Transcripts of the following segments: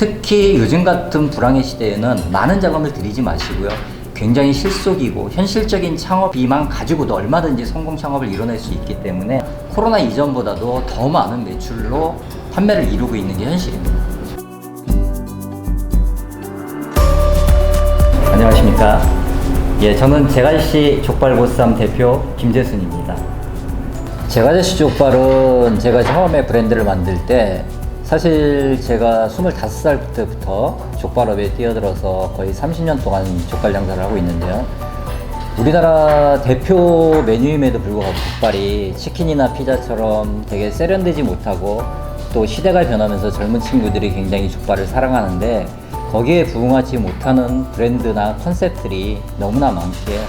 특히 요즘 같은 불황의 시대에는 많은 자금을 들이지 마시고요. 굉장히 실속이고 현실적인 창업비만 가지고도 얼마든지 성공 창업을 이뤄낼 수 있기 때문에 코로나 이전보다도 더 많은 매출로 판매를 이루고 있는 게 현실입니다. 안녕하십니까. 저는 제갈씨 족발보쌈 대표 김재순입니다. 제갈씨 족발은 제가 처음에 브랜드를 만들 때 사실 제가 25살 때부터 족발업에 뛰어들어서 거의 30년 동안 족발 장사를 하고 있는데요. 우리나라 대표 메뉴임에도 불구하고 족발이 치킨이나 피자처럼 되게 세련되지 못하고 또 시대가 변하면서 젊은 친구들이 굉장히 족발을 사랑하는데 거기에 부응하지 못하는 브랜드나 컨셉들이 너무나 많기에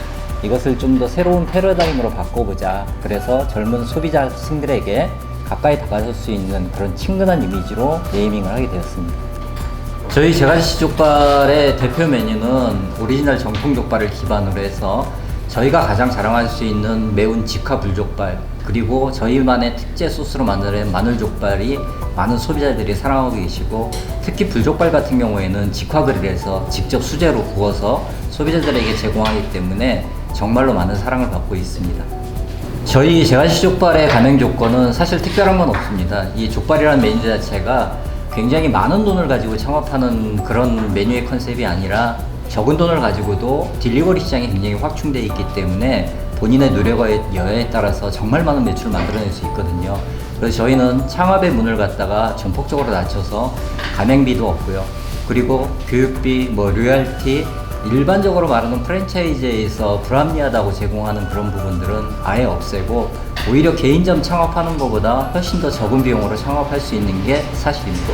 이것을 좀 더 새로운 패러다임으로 바꿔보자. 그래서 젊은 소비자층들에게 가까이 다가설 수 있는 그런 친근한 이미지로 네이밍을 하게 되었습니다. 저희 제갈씨 족발의 대표 메뉴는 오리지널 정통 족발을 기반으로 해서 저희가 가장 자랑할 수 있는 매운 직화 불족발, 그리고 저희만의 특제 소스로 만든 마늘 족발이 많은 소비자들이 사랑하고 계시고, 특히 불족발 같은 경우에는 직화 그릴에서 직접 수제로 구워서 소비자들에게 제공하기 때문에 정말로 많은 사랑을 받고 있습니다. 저희 제갈씨 족발의 가맹 조건은 사실 특별한 건 없습니다. 이 족발이라는 메뉴 자체가 굉장히 많은 돈을 가지고 창업하는 그런 메뉴의 컨셉이 아니라 적은 돈을 가지고도 딜리버리 시장이 굉장히 확충되어 있기 때문에 본인의 노력과 여야에 따라서 정말 많은 매출을 만들어낼 수 있거든요. 그래서 저희는 창업의 문을 갖다가 전폭적으로 낮춰서 가맹비도 없고요. 그리고 교육비, 로열티, 일반적으로 말하는 프랜차이즈에서 불합리하다고 제공하는 그런 부분들은 아예 없애고 오히려 개인점 창업하는 것보다 훨씬 더 적은 비용으로 창업할 수 있는 게 사실입니다.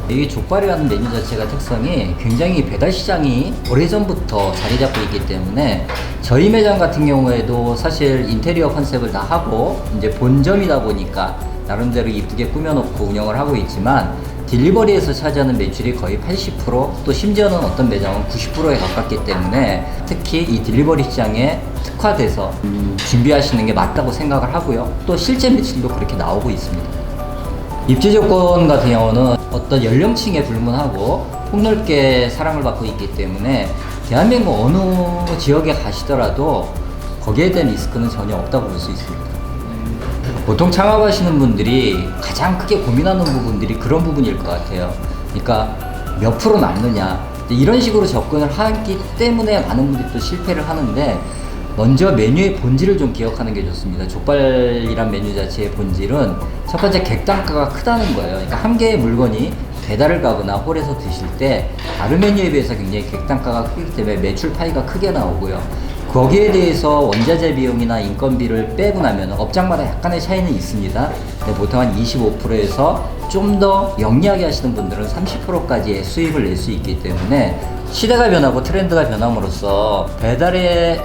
이 족발이라는 메뉴 자체가 특성이 굉장히 배달 시장이 오래전부터 자리 잡고 있기 때문에 저희 매장 같은 경우에도 사실 인테리어 컨셉을 다 하고 이제 본점이다 보니까 나름대로 이쁘게 꾸며놓고 운영을 하고 있지만 딜리버리에서 차지하는 매출이 거의 80%, 또 심지어는 어떤 매장은 90%에 가깝기 때문에 특히 이 딜리버리 시장에 특화돼서 준비하시는 게 맞다고 생각을 하고요. 또 실제 매출도 그렇게 나오고 있습니다. 입지 조건 같은 경우는 어떤 연령층에 불문하고 폭넓게 사랑을 받고 있기 때문에 대한민국 어느 지역에 가시더라도 거기에 대한 리스크는 전혀 없다고 볼 수 있습니다. 보통 창업하시는 분들이 가장 크게 고민하는 부분들이 그런 부분일 것 같아요. 그러니까 몇 프로 남느냐, 이런 식으로 접근을 하기 때문에 많은 분들이 또 실패를 하는데, 먼저 메뉴의 본질을 좀 기억하는 게 좋습니다. 족발이란 메뉴 자체의 본질은 첫 번째 객단가가 크다는 거예요. 그러니까 한 개의 물건이 배달을 가거나 홀에서 드실 때 다른 메뉴에 비해서 굉장히 객단가가 크기 때문에 매출 파이가 크게 나오고요. 거기에 대해서 원자재 비용이나 인건비를 빼고 나면 업장마다 약간의 차이는 있습니다. 근데 보통 한 25%에서 좀 더 영리하게 하시는 분들은 30%까지의 수익을 낼 수 있기 때문에 시대가 변하고 트렌드가 변함으로써 배달의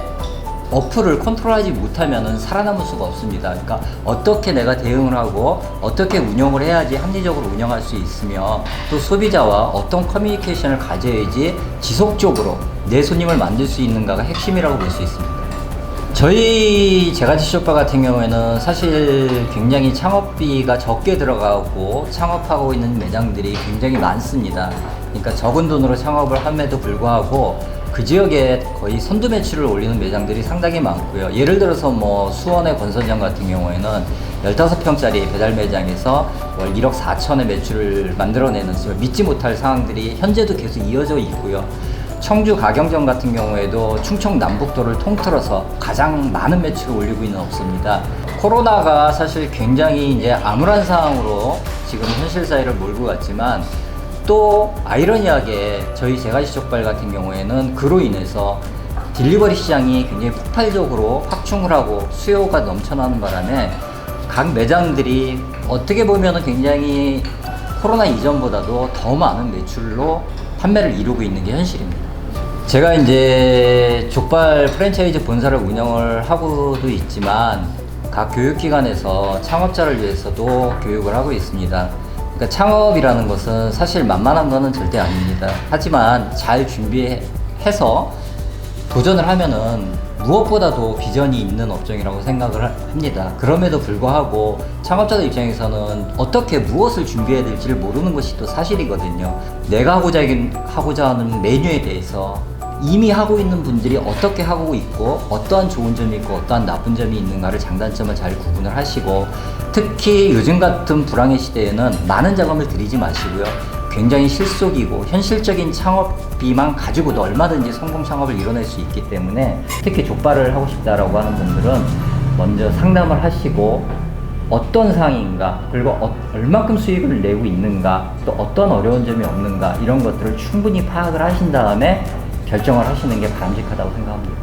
어플을 컨트롤하지 못하면 살아남을 수가 없습니다. 그러니까 어떻게 내가 대응을 하고 어떻게 운영을 해야지 합리적으로 운영할 수 있으며 또 소비자와 어떤 커뮤니케이션을 가져야지 지속적으로 내 손님을 만들 수 있는가가 핵심이라고 볼 수 있습니다. 저희 제갈씨 족발 같은 경우에는 사실 굉장히 창업비가 적게 들어가고 창업하고 있는 매장들이 굉장히 많습니다. 그러니까 적은 돈으로 창업을 함에도 불구하고 그 지역에 거의 선두 매출을 올리는 매장들이 상당히 많고요. 예를 들어서 수원의 권선점 같은 경우에는 15평짜리 배달 매장에서 월 1억 4천의 매출을 만들어내는 믿지 못할 상황들이 현재도 계속 이어져 있고요. 청주 가경점 같은 경우에도 충청 남북도를 통틀어서 가장 많은 매출을 올리고 있는 업소입니다. 코로나가 사실 굉장히 이제 암울한 상황으로 지금 현실 사회를 몰고 갔지만, 또 아이러니하게 저희 제갈씨 족발 같은 경우에는 그로 인해서 딜리버리 시장이 굉장히 폭발적으로 확충을 하고 수요가 넘쳐나는 바람에 각 매장들이 어떻게 보면 굉장히 코로나 이전보다도 더 많은 매출로 판매를 이루고 있는 게 현실입니다. 제가 이제 족발 프랜차이즈 본사를 운영을 하고도 있지만 각 교육기관에서 창업자를 위해서도 교육을 하고 있습니다. 그러니까 창업이라는 것은 사실 만만한 거는 절대 아닙니다. 하지만 잘 준비해서 도전을 하면은 무엇보다도 비전이 있는 업종이라고 생각을 합니다. 그럼에도 불구하고 창업자들 입장에서는 어떻게 무엇을 준비해야 될지를 모르는 것이 또 사실이거든요. 내가 하고자 하는 메뉴에 대해서 이미 하고 있는 분들이 어떻게 하고 있고 어떠한 좋은 점이 있고 어떠한 나쁜 점이 있는가를 장단점을 잘 구분을 하시고, 특히 요즘 같은 불황의 시대에는 많은 자금을 들이지 마시고요. 굉장히 실속이고 현실적인 창업비만 가지고도 얼마든지 성공 창업을 이뤄낼 수 있기 때문에, 특히 족발을 하고 싶다라고 하는 분들은 먼저 상담을 하시고 어떤 상황인가, 그리고 얼마큼 수익을 내고 있는가, 또 어떤 어려운 점이 없는가, 이런 것들을 충분히 파악을 하신 다음에 결정을 하시는 게 바람직하다고 생각합니다.